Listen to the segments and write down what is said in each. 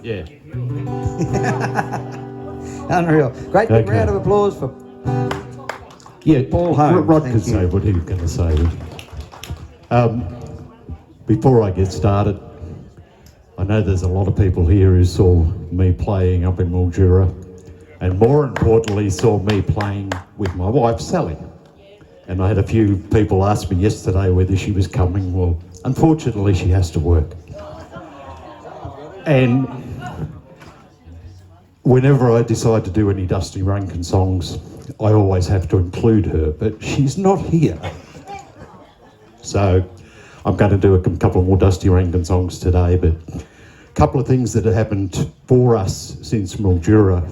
Yeah. Unreal. Great big round of applause for Paul Holmes. Rod can say what he was going to say. Before I get started, I know there's a lot of people here who saw me playing up in Mildura, and more importantly saw me playing with my wife Sally. And I had a few people ask me yesterday whether she was coming. Well, unfortunately she has to work. And whenever I decide to do any Dusty Rankin songs, I always have to include her, but she's not here. So I'm going to do a couple more Dusty Rankin songs today, but a couple of things that have happened for us since Mildura.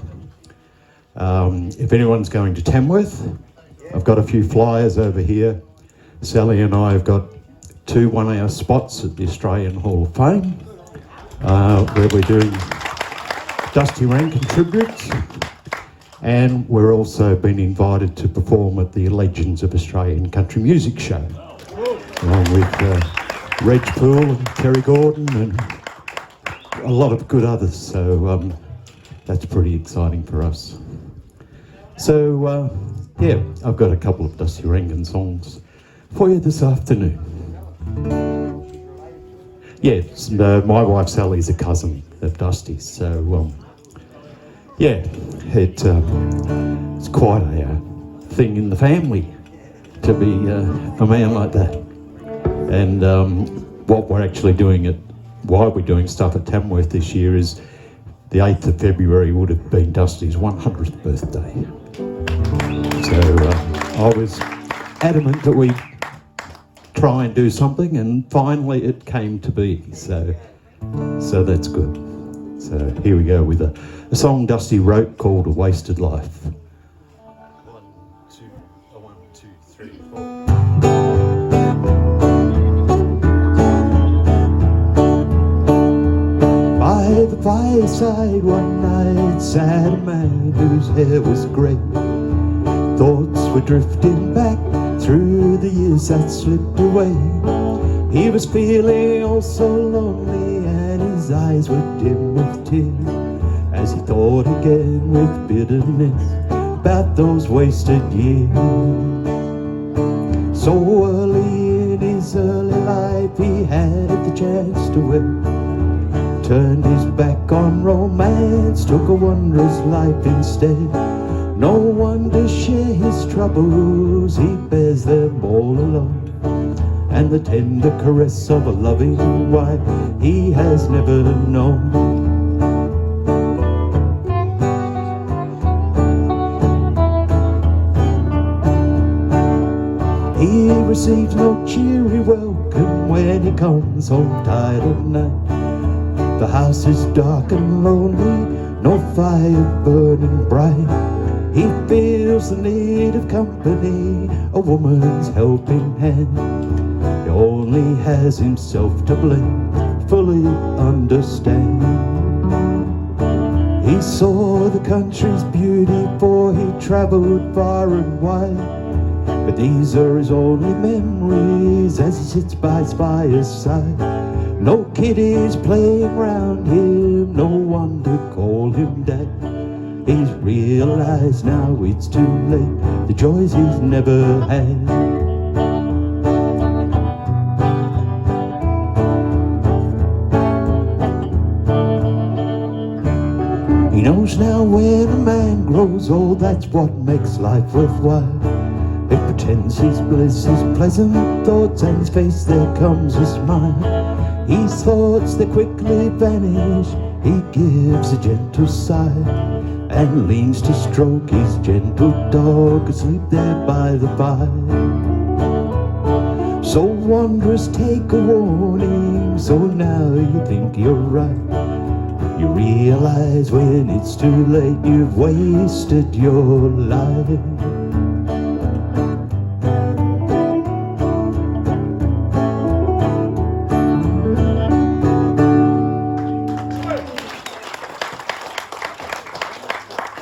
If anyone's going to Tamworth, I've got a few flyers over here. Sally and I have got 2 one-hour spots at the Australian Hall of Fame, where we're doing Dusty Rankin tributes, and we're also been invited to perform at the Legends of Australian Country Music Show, along with Reg Poole and Terry Gordon and a lot of good others, so that's pretty exciting for us. So yeah, I've got a couple of Dusty Rankin songs for you this afternoon. Yes, my wife Sally's a cousin of Dusty's, so yeah, it's quite a thing in the family to be a man like that. And what we're actually doing why we're doing stuff at Tamworth this year is the 8th of February would have been Dusty's 100th birthday. So I was adamant that we try and do something, and finally it came to be. So that's good. So here we go with a song Dusty wrote called A Wasted Life. 1, 2, 3, 4. By the fireside one night sat a man whose hair was grey. Thoughts were drifting back through the years that slipped away. He was feeling oh so lonely, and his eyes were dim with tears as he thought again with bitterness about those wasted years. So early in his early life he had the chance to win. Turned his back on romance, took a wondrous life instead. No one to share his troubles, he bears them all alone. And the tender caress of a loving wife he has never known. He receives no cheery welcome when he comes home tired at night. The house is dark and lonely, no fire burning bright. He feels the need of company, a woman's helping hand. He only has himself to blame, fully understand. He saw the country's beauty, for he travelled far and wide. But these are his only memories as he sits by his fireside. No kiddies playing round him, no one to call him dad. He's realised now it's too late, the joys he's never had. He knows now when a man grows old, that's what makes life worthwhile. He pretends his bliss is pleasant thoughts, and his face there comes a smile. His thoughts they quickly vanish, he gives a gentle sigh, and leans to stroke his gentle dog asleep there by the fire. So wanderers, take a warning, so now you think you're right. You realise when it's too late, you've wasted your life.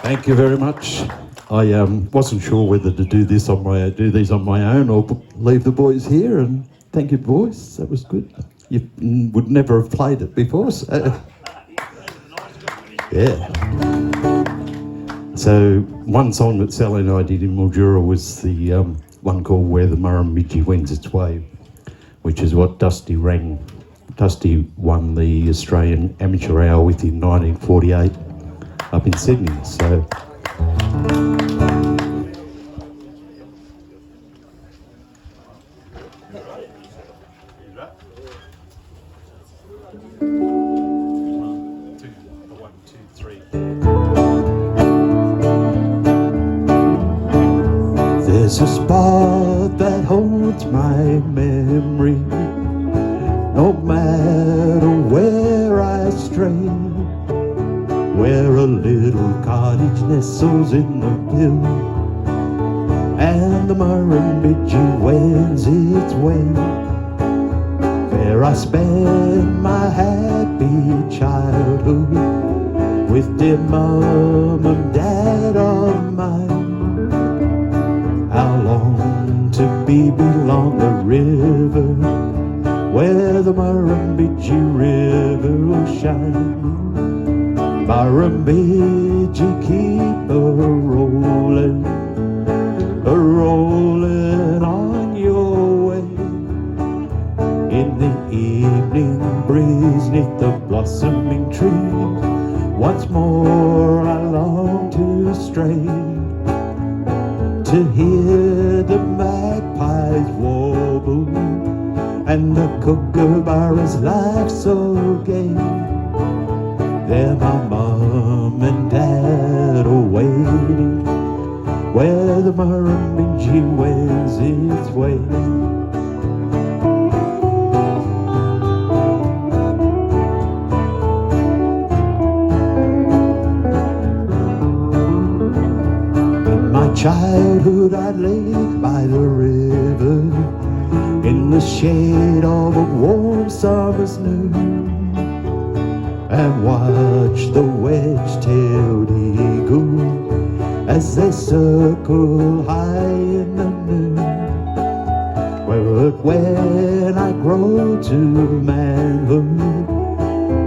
Thank you very much. I wasn't sure whether to do these on my own or leave the boys here. And thank you, boys. That was good. You would never have played it before. So. Yeah. So one song that Sally and I did in Mildura was the one called Where the Murrumbidgee Wends Its Way, which is what Dusty rang. Dusty won the Australian Amateur Hour with in 1948 up in Sydney. So there's a spot that holds my memory, no matter where I stray, where a little cottage nestles in the hill, and the Murrumbidgee wends its way. There I spent my happy childhood with dear mum and dad of mine. How long to be belong the river, where the Murrumbidgee River will shine. Murrumbidgee, keep a-rolling on your way. In the evening breeze, neath the blossoming trees, once more I long to stray, to hear the magpies warble and the kookaburras laugh so gay. There my mum and dad are waiting, where the Murrumbidgee wends its way. Childhood I'd lay by the river in the shade of a warm summer's noon, and watch the wedge-tailed eagle as they circle high in the noon. But when I grow to manhood,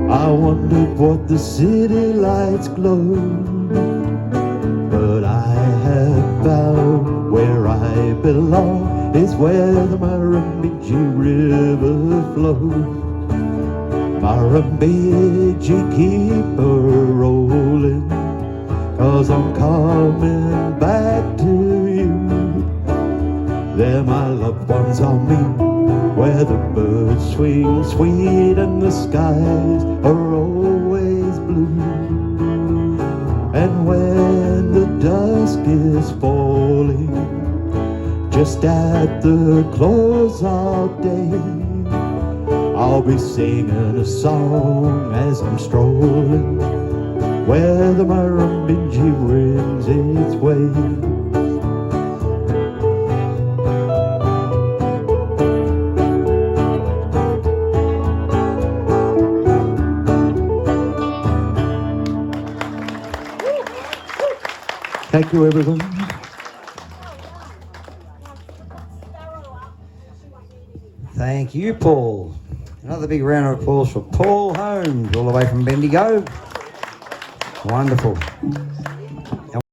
I wondered what the city lights glow. But I have found where I belong is where the Murrumbidgee River flows. Murrumbidgee, keep a-rolling, 'cause I'm coming back to you. There my loved ones I'll meet, where the birds swing sweet and the skies are always blue. And when the dusk is falling, just at the close of day, I'll be singing a song as I'm strolling, where the Murrumbidgee wends its way. Thank you, everyone. Thank you, Paul. Another big round of applause for Paul Holmes, all the way from Bendigo. Wonderful.